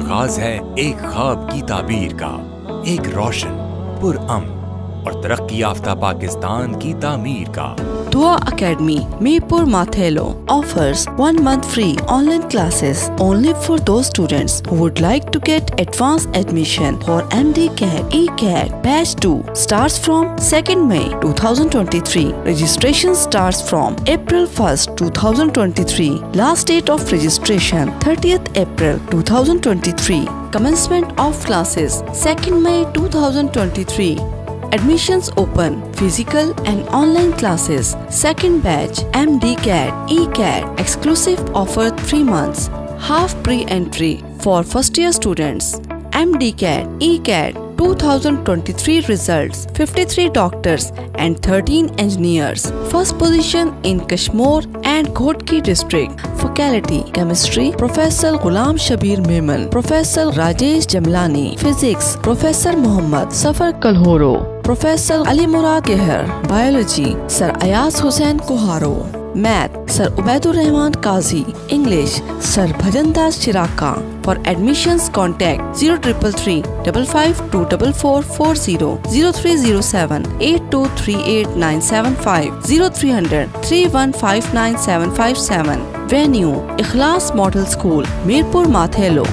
आगाज है एक ख्वाब की ताबीर का, एक रोशन पुरअमन और तरक्की याफ्ता पाकिस्तान की तामीर का। Dua Academy, Mirpur Mathelo offers 1 month free online classes only for those students who would like to get advanced admission for MDCAT, ECAT, Batch 2 starts from 2nd May 2023. Registration starts from April 1st, 2023. Last date of registration 30th April 2023. Commencement of classes 2nd May 2023. Admissions open. Physical and online classes. Second batch MDCAT, ECAT. Exclusive offer 3 months. Half pre-entry for first year students. MDCAT, ECAT 2023 results. 53 doctors and 13 engineers. First position in Kashmir and Ghotki district. Faculty Chemistry Professor Ghulam Shabir Memon, Professor Rajesh Jemlani. Physics Professor Muhammad Safar Kalhoro, Professor Ali Murad Keher. Biology Sir Ayaz Hussain Koharo. Math Sir Ubaidur Rahman Qazi. English Sir Bhajandas Chiraka. For admissions contact 0333 55244440 0307 8238975 0300 3159757. Venue Ikhlas Model School, Mirpur Mathelo.